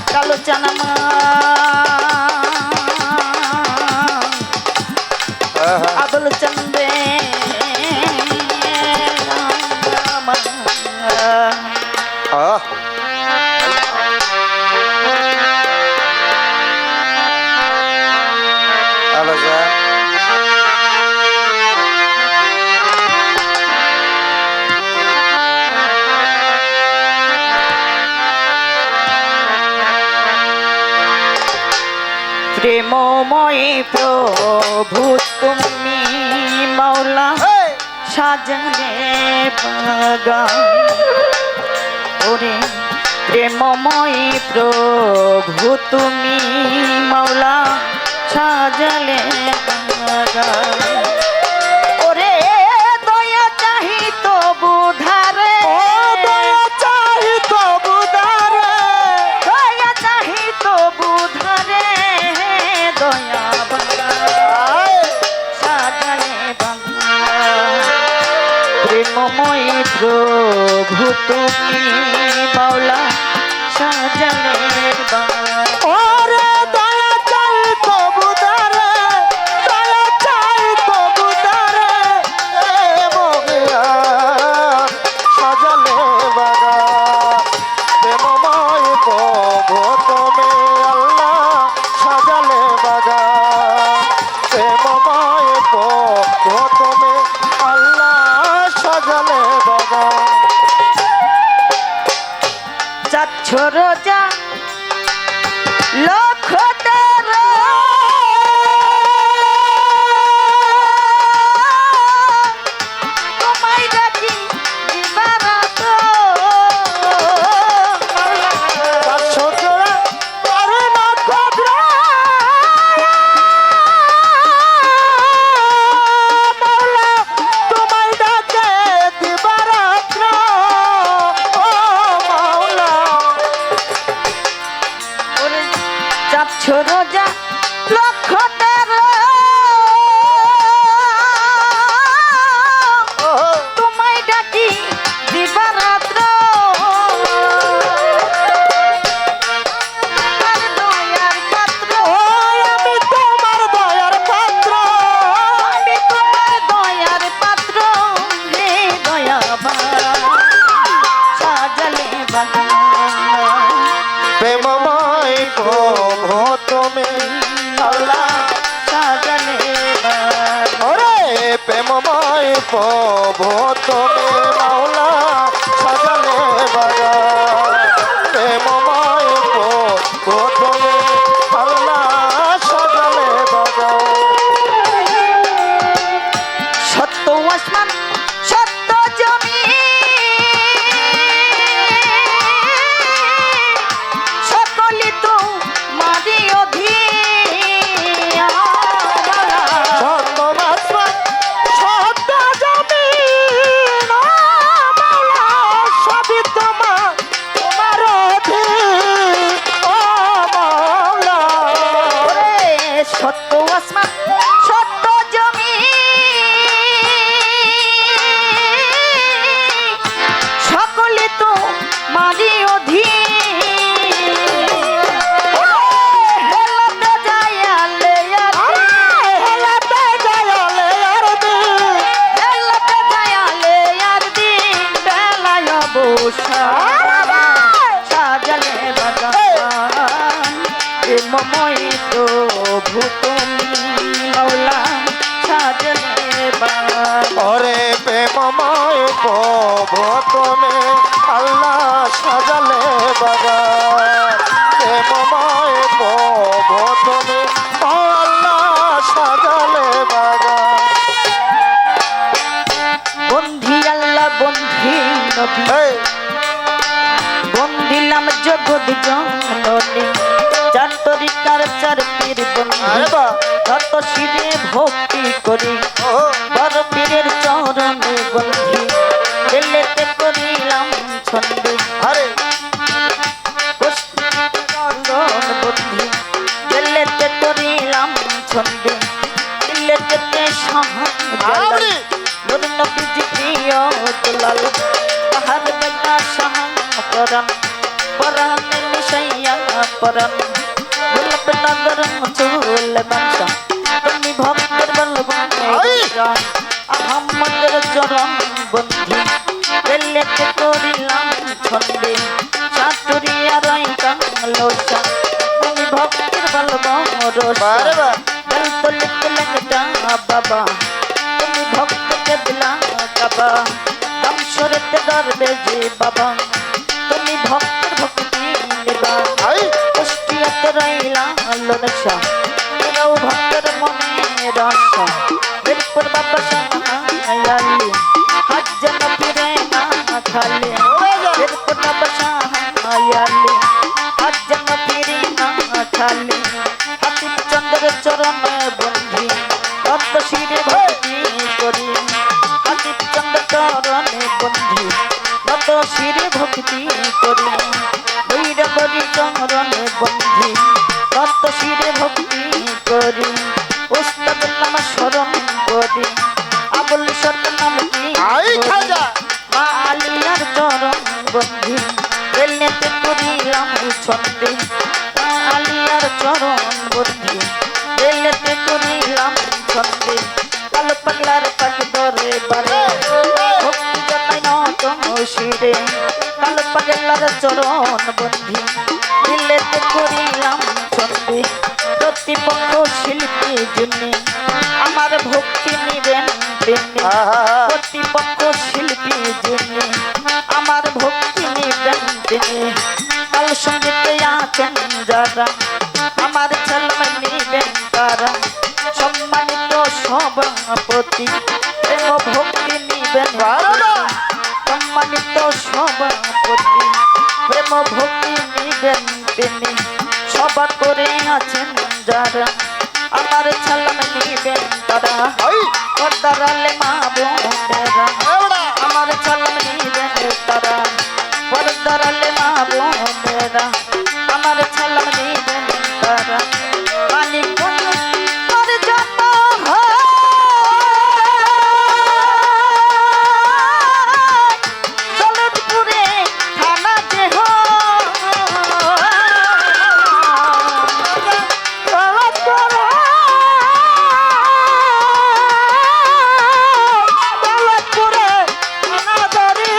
কালো চানা মা আবল চন্দ্রে প্রেমময় প্রভু তুমি মাওলা সাজনে বাগান ওরে প্রেমময় প্রভু তুমি মাওলা সাজলে বাগান ওরে দয়া চাহি তো বুধারে দয়া চাহি তো বুধারে দয়া চাহি তো বুধারে দয়া সাজলে বাগান প্রেমময় প্রভু তুমি মাওলা সাজলে বাগান ওরে দয়া চাই তো বুধারে দয়া চাই তো বুধারে সাজালে বাগান প্রেমময় প্রভু তুমি আল্লাহ সাজালে বাগান প্রেমময় প্রভু তুমি আল্লাহ সাজালে বাগান যাচ্ছ রোজা লক্ষ তোমায় ডাকি দিবারাত ছোটরা পারে না খবরা মাওলা তোমায় ডাকে দিবারাত্র ও মাওলা ওরে যাচ্ছ রোজা লক্ষ তোমায় ডাকি দিবারাত্র আর দয়ার পাত্র আমি তোমার দয়ার পাত্র আমি তোমার দয়ার পাত্র হে দয়াবান সাজালে বাগান প্রেমময় প্রভু তুমি আল্লাহ সাজালে বাগান ওরে প্রেমময় প্রভু তুমি মাওলা সাজালে বাগান প্রেমময় প্রভু তুমি আল্লাহ সাজালে বাগান সত্য আসমান সত্য জমি সকলি তো মারি অধীন সত্য আসমান সত্য জমিন ও মাওলা সবই তোমার অধীন ও মাওলা ওরে সত্য আসমান সত্য জমি সকলে তো মারি অধীন হেলাতে যায় আলে হেলাতে যাইলে আর দিন হেলাতে যায় আলে আর দিন বেলায় বসা সাজালে বাগান প্রেমময় প্রভু তুমি মাওলা সাজালে বাগান ওরে প্রেমময় প্রভু তুমি আল্লাহ সাজালে বাগান প্রেমময় প্রভু তুমি আল্লাহ সাজালে বাগান বন্ধি আল্লাহ বন্ধি নবী এই বন্দিলাম জগৎ জননী চার তরিকার চার পীর বন্ধু আরে বা যত শিরে ভক্তি করি ও বড় পীরের চরণে বন্ধি দিলেতে করিলাম ছন্দ আরে চরণ বন্ধি দিলেতে করি শাহান আরে নূর নবীজি প্রিয় দুলাল তাহার বেলা শাহান পরাণ পরাণে মিশাইয়া পরাণ গোলাপ নগর চুল বাংশা তুমি ভক্তের বলবো আহম্মদের চরণ বন্ধি রেলেতে করিলাম ছন্দে চাটুরিয়া রই কাংলোসা তুমি ভক্তের বলবো রসা বারে বা দিল তো লিখতে লেখটা বাবা তুমি ভক্তকে দিলা কাবা দম সরতে ধরবে যে বাবা তুমি ভক্তের ভক্তি নেবা আই কুষ্টিয়াতে রইলা লনসা এরাও ভক্তের মনে রসা বীরপুর বাবা সাহায়ালি হাজ যেন ফিরে না খালি বীরপুর বাবা সাহায়ালি হাজ যেন ফিরে না খালি হাতিম চন্দ্রের চরণ বন্ধি তত্ত্ব শিরে ভক্তি করি হাতিম চন্দ্র চরণে বন্ধি তত শিরে ভক্তি করি বৈরবরী চরণে বন্ধি তত্ত্ব শিরে ভক্তি করি উস্তাদ নাম স্মরণ করি আবুল সরকার নাম কি আই খাজা মা আলিয়ার চরণ বন্ধি রেলনেতে করিলাম ছন্দে মা আলিয়ার চরণ বন্ধি রেলনেতে করিলাম ছন্দে কালো পাগলার পাক ধরে বারে ভক্তি জানাই নতন শিরে কালো পাগলার চরণ বন্ধি রেলনেতে করিলাম ছন্দে প্রতিপক্ষ শিল্পী জন্যে আমার ভক্তি নিবেন তেমনি প্রতিপক্ষ শিল্পী জন্যে আমার ভক্তি নিবেন তিনি কাল সঙ্গীতে আছেন যারা আমার ছেলে নিবেন তারা সম্মানিত সভাপতি প্রেম ভক্তি নিবেন সম্মানিত সভাপতি প্রেম ভক্তি নিবেন তিনি সভা করে আছেন যারা আমার ছেলে নিবেন তারা আই পর্দারালে মা বোনেরা এবড়া আমার ছেলে নিবেন তারা পর্দারালে মা বোনেরা আমার ছেলে নিবেন তারা মানিক তোর জন্য দৌলতপুরে থানা যে দৌলতপুরে থানা ধরি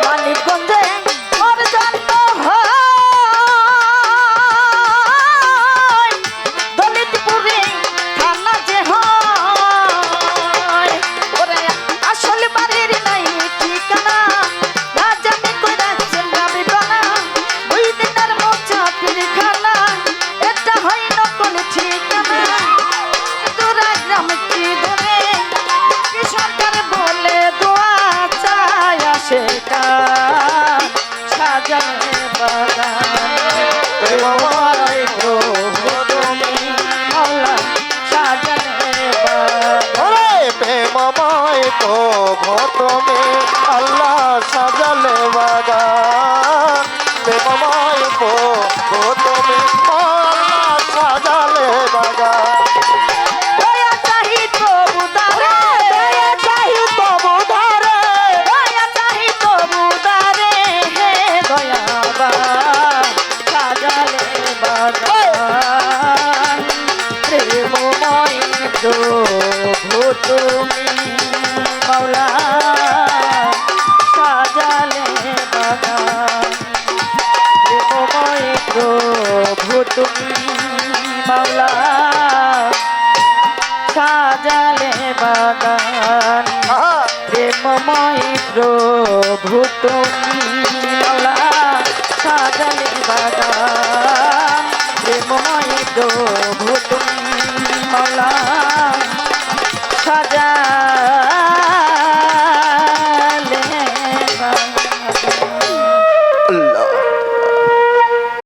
মানিকগঞ্জে ওর জন্ম হয় দৌলতপুরে থানা যে হয় ওরে আসল বাড়ির নাই ঠিকানা না জানি কই রাখছেন রাবি বানা দুই দিনের মোচা পিলখানা এটা হয় নকল ঠিকানা তোরা গ্রাম কি ধরে কি সরকার বলে দোয়া চায় আসে কান সাজানে বাগান প্রেমময় প্রভু তুমি মৌলা সাজানে বাগান ওরে প্রেমময় প্রভু তুমি আল্লাহ সাজালে বাগান প্রেমময় প্রভু তুমি আল্লাহ সাজালে বাগান দয়া চাহি তবু দারে দয়া চাহি তবু ধারে দয়া চাহি তবু দারে হে দয়াবান সাজালে বাগান প্রেমময় প্রভু তুমি মৌলা সাজালে বাগান প্রেমময় প্রভু তুমি মৌলা সাজালে বাগান আহা প্রেমময় প্রভু তুমি মৌলা সাজালে বাগান প্রেমময় প্রভু